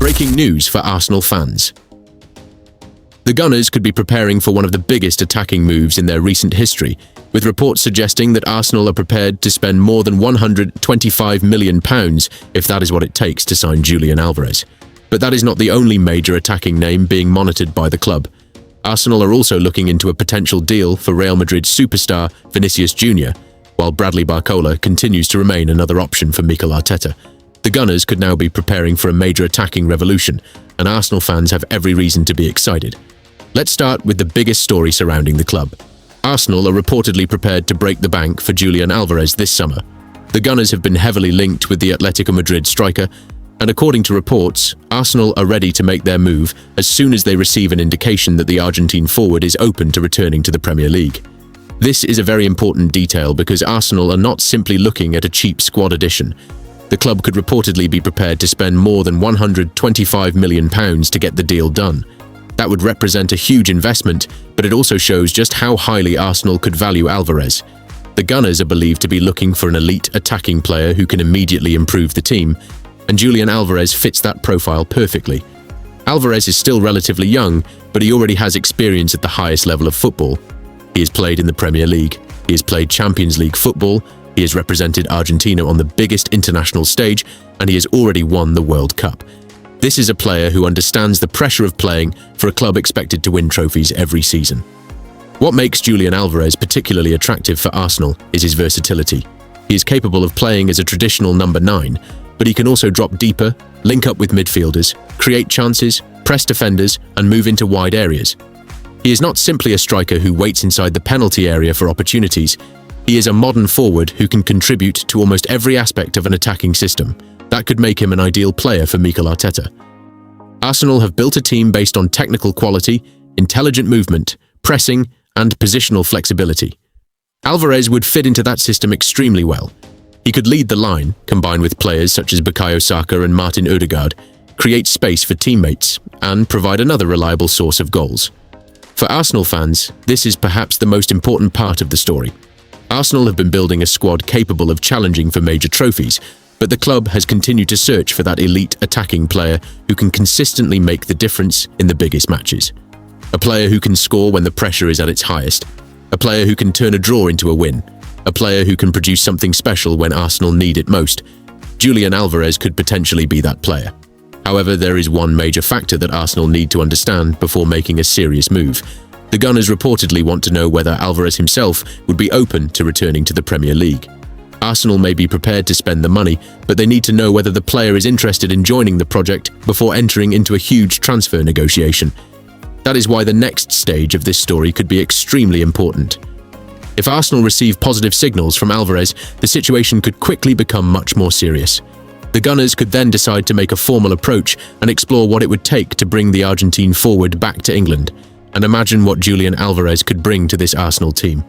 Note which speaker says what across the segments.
Speaker 1: Breaking news for Arsenal fans. The Gunners could be preparing for one of the biggest attacking moves in their recent history, with reports suggesting that Arsenal are prepared to spend more than £125 million if that is what it takes to sign Julian Alvarez. But that is not the only major attacking name being monitored by the club. Arsenal are also looking into a potential deal for Real Madrid superstar Vinicius Junior, while Bradley Barcola continues to remain another option for Mikel Arteta. The Gunners could now be preparing for a major attacking revolution, and Arsenal fans have every reason to be excited. Let's start with the biggest story surrounding the club. Arsenal are reportedly prepared to break the bank for Julian Alvarez this summer. The Gunners have been heavily linked with the Atletico Madrid striker, and according to reports, Arsenal are ready to make their move as soon as they receive an indication that the Argentine forward is open to returning to the Premier League. This is a very important detail because Arsenal are not simply looking at a cheap squad addition. The club could reportedly be prepared to spend more than £125 million to get the deal done. That would represent a huge investment, but it also shows just how highly Arsenal could value Alvarez. The Gunners are believed to be looking for an elite attacking player who can immediately improve the team, and Julian Alvarez fits that profile perfectly. Alvarez is still relatively young, but he already has experience at the highest level of football. He has played in the Premier League, he has played Champions League football, he has represented Argentina on the biggest international stage, and he has already won the World Cup. This is a player who understands the pressure of playing for a club expected to win trophies every season. What makes Julian Alvarez particularly attractive for Arsenal is his versatility. He is capable of playing as a traditional number 9, but he can also drop deeper, link up with midfielders, create chances, press defenders, and move into wide areas. He is not simply a striker who waits inside the penalty area for opportunities. He is a modern forward who can contribute to almost every aspect of an attacking system. That could make him an ideal player for Mikel Arteta. Arsenal have built a team based on technical quality, intelligent movement, pressing, and positional flexibility. Alvarez would fit into that system extremely well. He could lead the line, combine with players such as Bukayo Saka and Martin Odegaard, create space for teammates, and provide another reliable source of goals. For Arsenal fans, this is perhaps the most important part of the story. Arsenal have been building a squad capable of challenging for major trophies, but the club has continued to search for that elite attacking player who can consistently make the difference in the biggest matches. A player who can score when the pressure is at its highest. A player who can turn a draw into a win. A player who can produce something special when Arsenal need it most. Julian Alvarez could potentially be that player. However, there is one major factor that Arsenal need to understand before making a serious move. The Gunners reportedly want to know whether Alvarez himself would be open to returning to the Premier League. Arsenal may be prepared to spend the money, but they need to know whether the player is interested in joining the project before entering into a huge transfer negotiation. That is why the next stage of this story could be extremely important. If Arsenal receive positive signals from Alvarez, the situation could quickly become much more serious. The Gunners could then decide to make a formal approach and explore what it would take to bring the Argentine forward back to England. And imagine what Julian Alvarez could bring to this Arsenal team.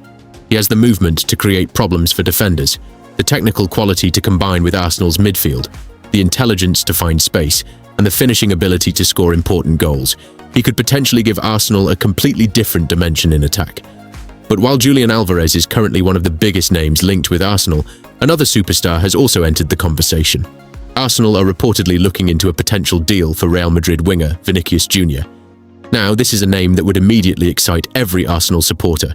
Speaker 1: He has the movement to create problems for defenders, the technical quality to combine with Arsenal's midfield, the intelligence to find space, and the finishing ability to score important goals. He could potentially give Arsenal a completely different dimension in attack. But while Julian Alvarez is currently one of the biggest names linked with Arsenal, another superstar has also entered the conversation. Arsenal are reportedly looking into a potential deal for Real Madrid winger Vinicius Junior. Now, this is a name that would immediately excite every Arsenal supporter.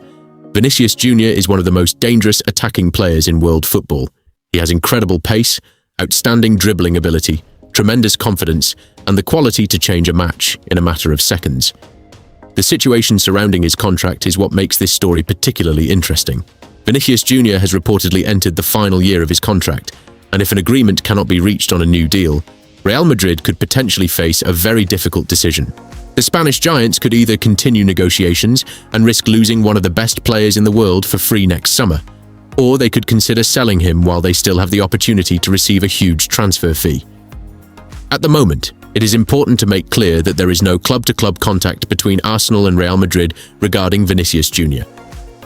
Speaker 1: Vinicius Junior is one of the most dangerous attacking players in world football. He has incredible pace, outstanding dribbling ability, tremendous confidence, and the quality to change a match in a matter of seconds. The situation surrounding his contract is what makes this story particularly interesting. Vinicius Junior has reportedly entered the final year of his contract, and if an agreement cannot be reached on a new deal, Real Madrid could potentially face a very difficult decision. The Spanish giants could either continue negotiations and risk losing one of the best players in the world for free next summer, or they could consider selling him while they still have the opportunity to receive a huge transfer fee. At the moment, it is important to make clear that there is no club-to-club contact between Arsenal and Real Madrid regarding Vinicius Junior.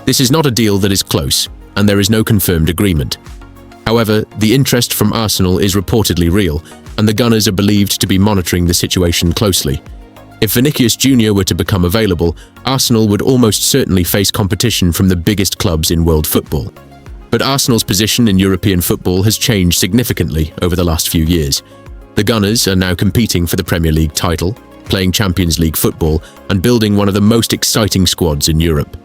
Speaker 1: This is not a deal that is close, and there is no confirmed agreement. However, the interest from Arsenal is reportedly real, and the Gunners are believed to be monitoring the situation closely. If Vinicius Junior were to become available, Arsenal would almost certainly face competition from the biggest clubs in world football. But Arsenal's position in European football has changed significantly over the last few years. The Gunners are now competing for the Premier League title, playing Champions League football, and building one of the most exciting squads in Europe.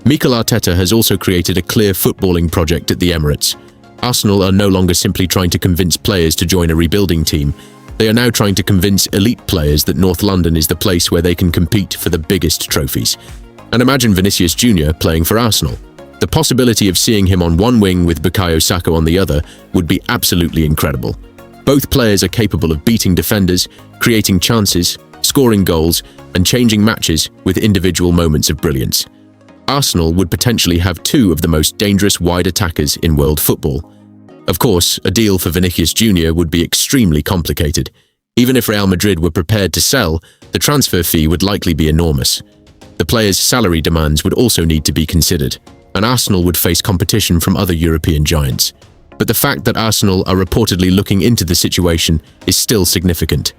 Speaker 1: Mikel Arteta has also created a clear footballing project at the Emirates. Arsenal are no longer simply trying to convince players to join a rebuilding team. They are now trying to convince elite players that North London is the place where they can compete for the biggest trophies. And imagine Vinicius Junior playing for Arsenal. The possibility of seeing him on one wing with Bukayo Saka on the other would be absolutely incredible. Both players are capable of beating defenders, creating chances, scoring goals, and changing matches with individual moments of brilliance. Arsenal would potentially have two of the most dangerous wide attackers in world football. Of course, a deal for Vinicius Junior would be extremely complicated. Even if Real Madrid were prepared to sell, the transfer fee would likely be enormous. The player's salary demands would also need to be considered, and Arsenal would face competition from other European giants. But the fact that Arsenal are reportedly looking into the situation is still significant.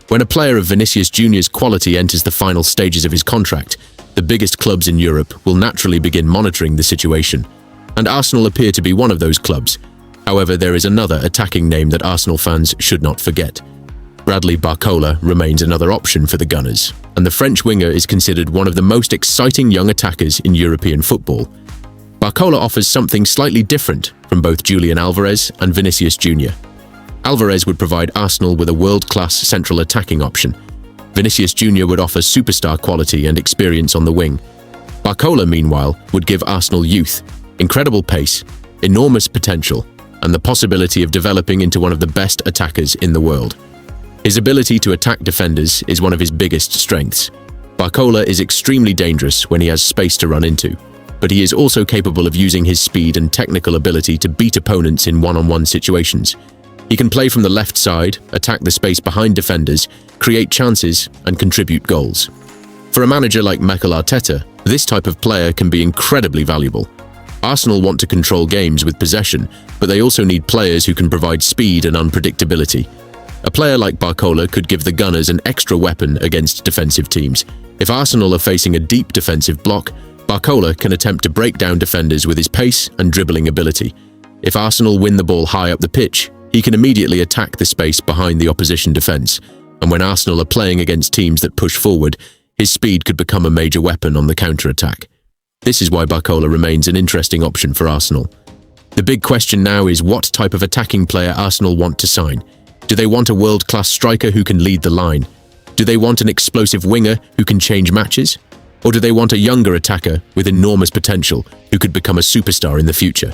Speaker 1: When a player of Vinicius Junior's quality enters the final stages of his contract, the biggest clubs in Europe will naturally begin monitoring the situation, and Arsenal appear to be one of those clubs. However, there is another attacking name that Arsenal fans should not forget. Bradley Barcola remains another option for the Gunners, and the French winger is considered one of the most exciting young attackers in European football. Barcola offers something slightly different from both Julian Alvarez and Vinicius Junior. Alvarez would provide Arsenal with a world-class central attacking option. Vinicius Junior would offer superstar quality and experience on the wing. Barcola, meanwhile, would give Arsenal youth, incredible pace, enormous potential, and the possibility of developing into one of the best attackers in the world. His ability to attack defenders is one of his biggest strengths. Barcola is extremely dangerous when he has space to run into, but he is also capable of using his speed and technical ability to beat opponents in one-on-one situations. He can play from the left side, attack the space behind defenders, create chances, and contribute goals. For a manager like Mikel Arteta, this type of player can be incredibly valuable. Arsenal want to control games with possession, but they also need players who can provide speed and unpredictability. A player like Barcola could give the Gunners an extra weapon against defensive teams. If Arsenal are facing a deep defensive block, Barcola can attempt to break down defenders with his pace and dribbling ability. If Arsenal win the ball high up the pitch, he can immediately attack the space behind the opposition defence, and when Arsenal are playing against teams that push forward, his speed could become a major weapon on the counter-attack. This is why Barcola remains an interesting option for Arsenal. The big question now is what type of attacking player Arsenal want to sign. Do they want a world-class striker who can lead the line? Do they want an explosive winger who can change matches? Or do they want a younger attacker with enormous potential who could become a superstar in the future?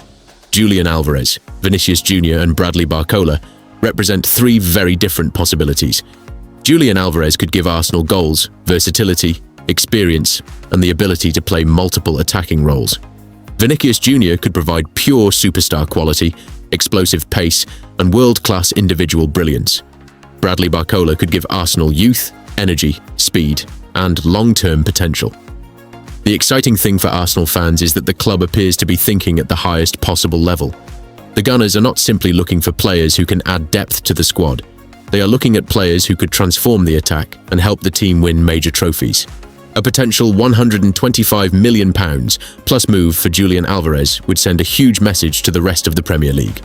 Speaker 1: Julian Alvarez, Vinicius Junior and Bradley Barcola represent three very different possibilities. Julian Alvarez could give Arsenal goals, versatility, experience, and the ability to play multiple attacking roles. Vinicius Junior could provide pure superstar quality, explosive pace, and world-class individual brilliance. Bradley Barcola could give Arsenal youth, energy, speed, and long-term potential. The exciting thing for Arsenal fans is that the club appears to be thinking at the highest possible level. The Gunners are not simply looking for players who can add depth to the squad. They are looking at players who could transform the attack and help the team win major trophies. A potential £125 million plus move for Julian Alvarez would send a huge message to the rest of the Premier League.